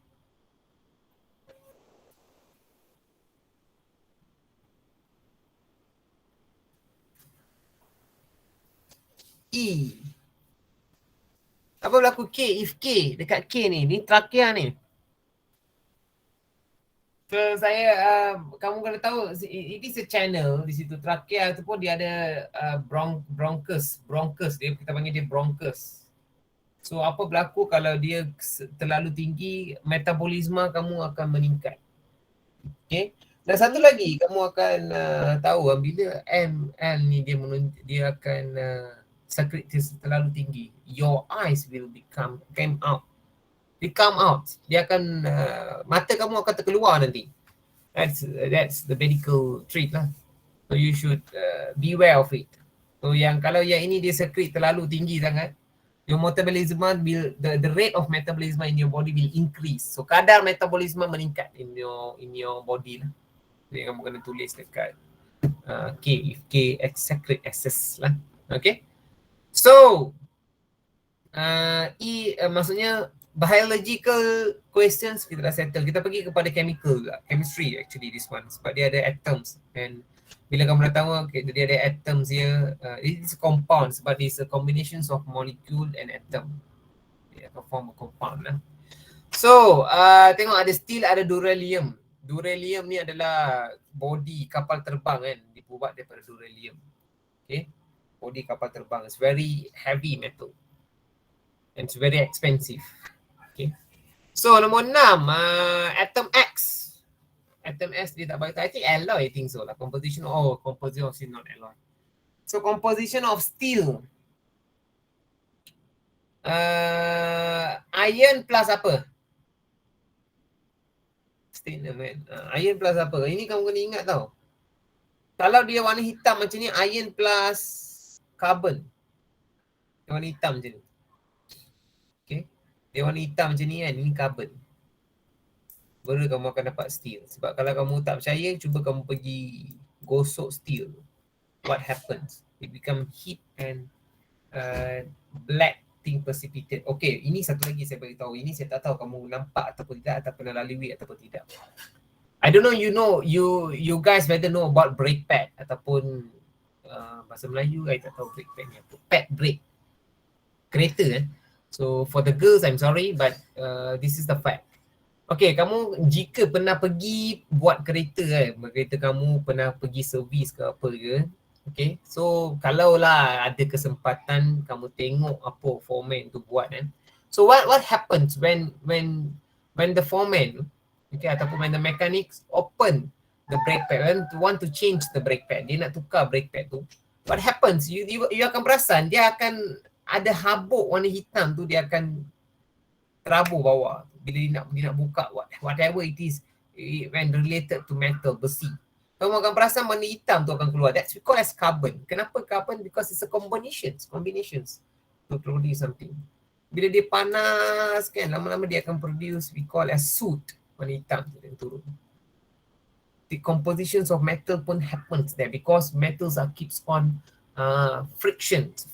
E. Apa berlaku K? If K dekat K ni trachea ni. So saya kamu kena tahu it is a channel di situ. Trachea tu pun dia ada bronchus dia, kita panggil dia bronchus. So apa berlaku kalau dia terlalu tinggi, metabolisme kamu akan meningkat. Okay. Dan satu lagi kamu akan tahu bila ML ni dia akan secrete terlalu tinggi, your eyes will come out. Dia akan mata kamu akan terkeluar nanti. That's the medical treat lah. So you should beware of it. So kalau yang ini dia secrete terlalu tinggi sangat, your metabolism will the rate of metabolism in your body will increase. So kadar metabolisme meningkat in your body lah. Jadi kamu kena tulis dekat K, if K secrete excess lah. Okay. So maksudnya biological questions kita dah settle. Kita pergi kepada chemical lah. Chemistry actually this one. Sebab dia ada atoms. And bila kamu dah tahu dia ada atoms dia, it is a compound sebab it is a combination of molecule and atom. Dia akan form a compound lah. So tengok ada steel, ada duralium. Duralium ni adalah body kapal terbang kan. Dibuat daripada duralium. Okay. Body kapal terbang. It's very heavy metal. And it's very expensive. Okay. So nombor 6, atom X. Atom X dia tak bagi tahu. I think alloy, I think so lah. Composition of steel, not alloy. So composition of steel. Iron plus apa? Statement. Iron plus apa? Ini kamu kena ingat tau. Kalau dia warna hitam macam ni, iron plus carbon. Dia warna hitam macam ni. Okay. Dia warna hitam macam ni kan, ini carbon. Baru kamu akan dapat steel. Sebab kalau kamu tak percaya, cuba kamu pergi gosok steel. What happens? It become heat and black thing precipitate. Okay, ini satu lagi saya beritahu. Ini saya tak tahu kamu nampak ataupun tidak, atau pernah lalui ataupun tidak. I don't know, you guys better know about brake pad ataupun bahasa Melayu, I tak tahu brake pad ni apa. Pad brake. Kereta So for the girls, I'm sorry, but this is the fact. Okay, kamu jika pernah pergi buat kereta kereta kamu pernah pergi servis ke apa ke, okay, so kalau lah ada kesempatan kamu tengok apa foreman tu buat so what happens when the foreman, okay, ataupun when the mechanics open the brake pad and want to change the brake pad, dia nak tukar brake pad tu, what happens, you akan perasan dia akan ada habuk warna hitam tu, dia akan terabur bawah bila dia nak buka whatever it is when related to metal, besi. Kamu akan perasan warna hitam tu akan keluar. That's called as carbon. Kenapa carbon? Because it's a combinations to produce something. Bila dia panas kan, lama-lama dia akan produce we call as soot, warna hitam tu yang turun. The compositions of metal pun happens there because metals keeps on frictions,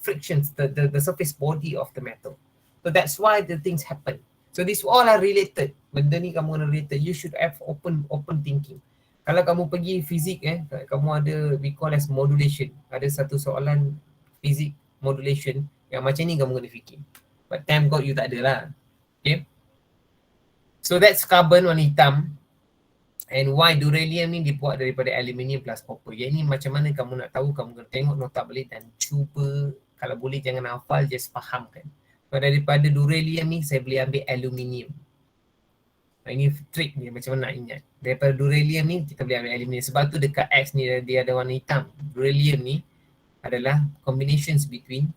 the surface body of the metal. So that's why the things happen. So these all are related. Benda ni kamu kena related. You should have open thinking. Kalau kamu pergi fizik kamu ada we call as modulation. Ada satu soalan fizik modulation yang macam ni kamu kena fikir. But thank God you tak ada lah. Okay. So that's carbon warna hitam. And why duralium ni dibuat daripada aluminium plus copper. Yang ni macam mana kamu nak tahu, kamu kena tengok nota balik dan cuba Kalau boleh jangan hafal, just fahamkan. Kalau daripada duralium ni saya boleh ambil aluminium. Ini trik ni macam mana nak ingat. Daripada duralium ni kita boleh ambil aluminium. Sebab tu dekat X ni dia ada warna hitam. Duralium ni adalah combinations between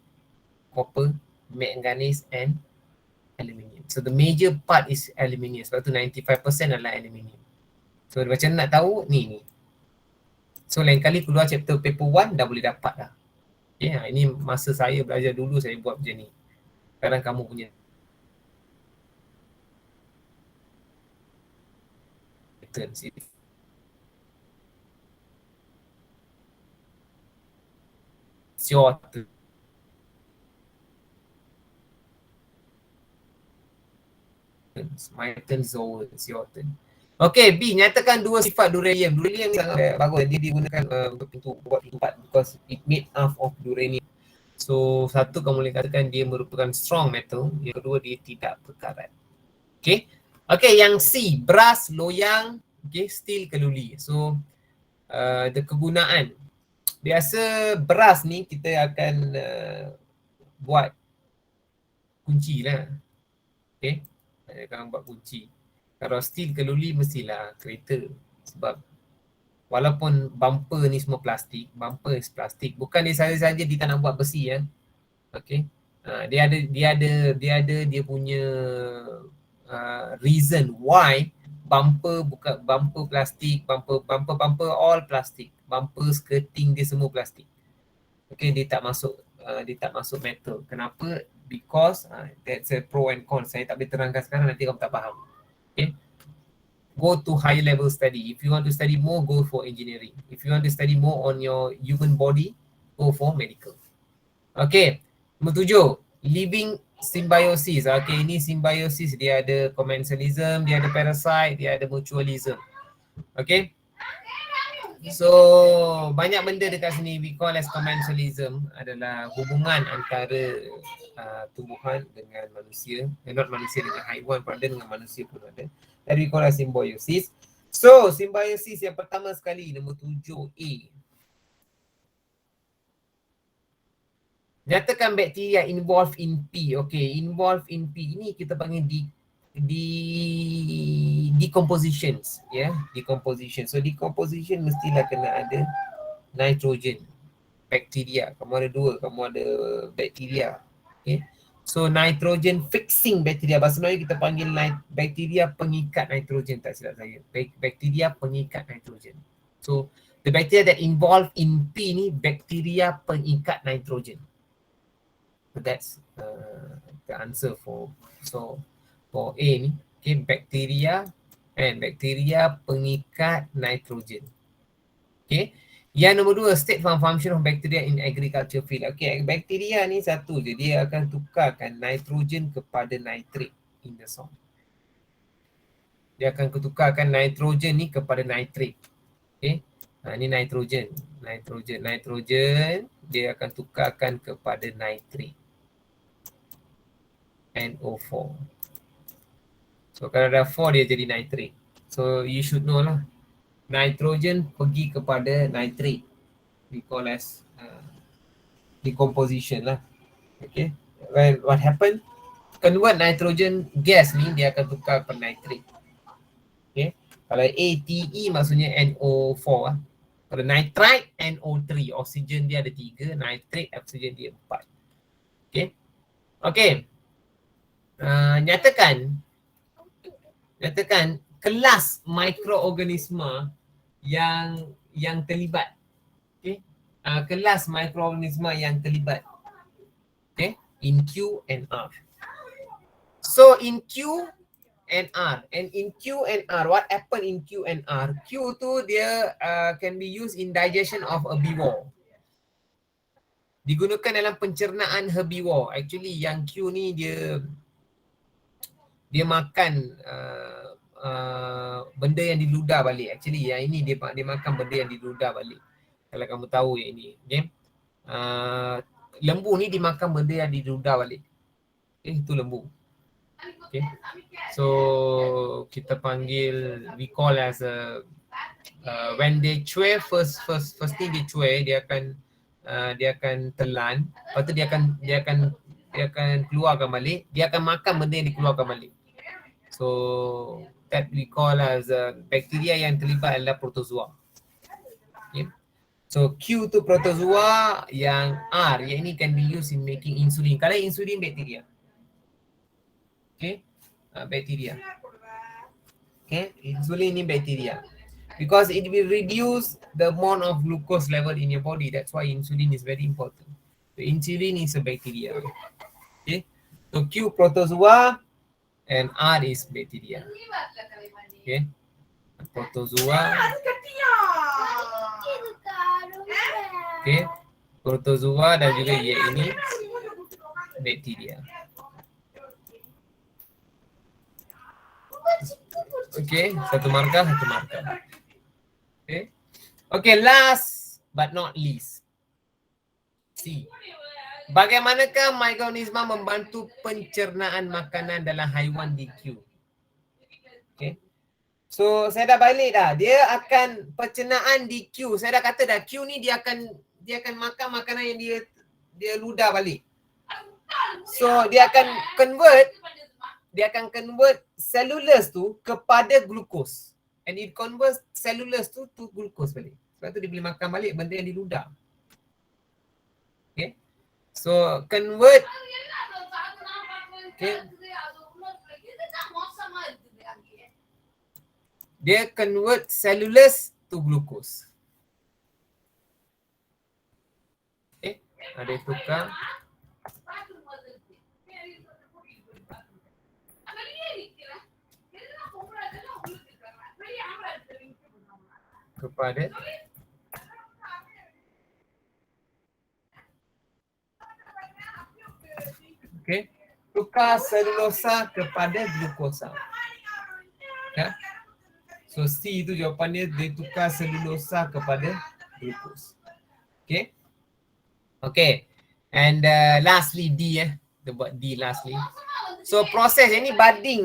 copper, manganese and aluminium. So the major part is aluminium. Sebab tu 95% adalah aluminium. So macam nak tahu ni. So lain kali keluar chapter paper 1 dah boleh dapat dah. Okay, ini masa saya belajar dulu saya buat macam ni. Sekarang kamu punya turn. It's your turn. My turn, Zoe. It's your turn. Okay, B. Nyatakan dua sifat duralium. Duralium ni sangat bagus. Dia digunakan untuk buat pintu part because it made up of uranium. So, satu kamu boleh katakan dia merupakan strong metal. Yang kedua, dia tidak berkarat. Okay. Okay, yang C. Beras, loyang, okay, steel, keluli. So, the kegunaan. Biasa beras ni kita akan buat kunci lah. Okay. Akan buat kunci. Kalau steel keluli mestilah kereta. Sebab walaupun bumper ni semua plastik, bumper is plastik. Bukan dia saja-saja dia tak nak buat besi ya. Okay. Dia punya reason why bumper bukan bumper plastik, bumper all plastik. Bumper skirting dia semua plastik. Okay, dia tak masuk metal. Kenapa? Because that's a pro and con. Saya tak boleh terangkan sekarang, nanti kamu tak faham. Okay. Go to higher level study. If you want to study more, go for engineering. If you want to study more on your human body, go for medical. Okay. Nombor 7. Living symbiosis. Okay, ini symbiosis. Dia ada commensalism, dia ada parasite, dia ada mutualism. Okay. So, banyak benda dekat sini we call as commensalism adalah hubungan antara tumbuhan dengan manusia. Not manusia dengan haiwan, pada dengan manusia pun ada. That we call as symbiosis. So, symbiosis yang pertama sekali, nombor 7A. Nyatakan bakteria involved in P. Okay, involved in P ini kita panggil decompositions, ya, decomposition. So decomposition mestilah kena ada nitrogen. Bakteria, kamu ada dua, kamu ada bakteria. Okay. So nitrogen fixing bakteria. Bahasa Melayu kita panggil bakteria pengikat nitrogen, tak silap saya. Bakteria pengikat nitrogen. So the bacteria that involved in P ni bakteria pengikat nitrogen. So that's the answer for A ni, okay, bakteria pengikat nitrogen. Okay. Yang nombor 2, state and function of bacteria in agriculture field. Okay, bakteria ni satu je, dia akan tukarkan nitrogen kepada nitrate in the soil. Dia akan tukarkan nitrogen ni kepada nitrate. Okay. Ni nitrogen, dia akan tukarkan kepada nitrate. NO4. So kalau ada 4 dia jadi nitrate. So you should know lah. Nitrogen pergi kepada nitrate. We call as decomposition lah. Okay. Well, what happened? Convert nitrogen gas ni dia akan tukar ke nitrate. Okay. Kalau ATE maksudnya NO4 lah. Kalau nitrite NO3. Oksigen dia ada 3. Nitrate oksigen dia 4. Okay. Okay. Nyatakan kelas mikroorganisma yang terlibat. Okay. Kelas mikroorganisma yang terlibat. Okay. In Q and R. So in Q and R. And in Q and R, what happen in Q and R? Q tu dia can be used in digestion of herbivore. Digunakan dalam pencernaan herbivore. Actually yang Q ni dia makan benda yang diludah balik. Actually yang ini dia makan benda yang diludah balik. Kalau kamu tahu yang ini, okay? Lembu ni dimakan benda yang diludah balik. Okay, itu lembu. Okay. So kita panggil, we call as when they chew, first thing they chew, dia akan dia akan telan, lepas tu dia akan keluarkan balik, dia akan makan benda yang dikeluarkan balik. So that we call as bakteria yang terlibat adalah protozoa. Okay. So Q tu protozoa, yang R yang ini can be used in making insulin. Kalau insulin bakteria. Okay, bakteria. Okay, insulin ni bakteria. Because it will reduce the amount of glucose level in your body. That's why insulin is very important. So insulin is a bacteria. Okay, so Q protozoa and R is bacteria. Okay, protozoa. Okay, protozoa dan juga ini bakteria. Okay, satu markah. Okay, last but not least. C. Bagaimanakah mikroorganisma membantu pencernaan makanan dalam haiwan di Q? Okay. So, saya dah balik dah. Dia akan pencernaan di Q. Saya dah kata dah, Q ni dia akan makan makanan yang dia ludah balik. So, dia akan convert cellulose tu kepada glucose. And it converts cellulose tu to glucose balik. Sebab tu dia boleh makan balik benda yang diludah. Okay. So convert. Okay. Dia convert cellulose to glucose. Okay. Ada tukar. Kepada okay, tukar selulosa kepada glukosa. Ya. So C tu jawapannya, dia tukar selulosa kepada glukos. Okay. Okay. And lastly D Kita buat D lastly. So proses yang ni budding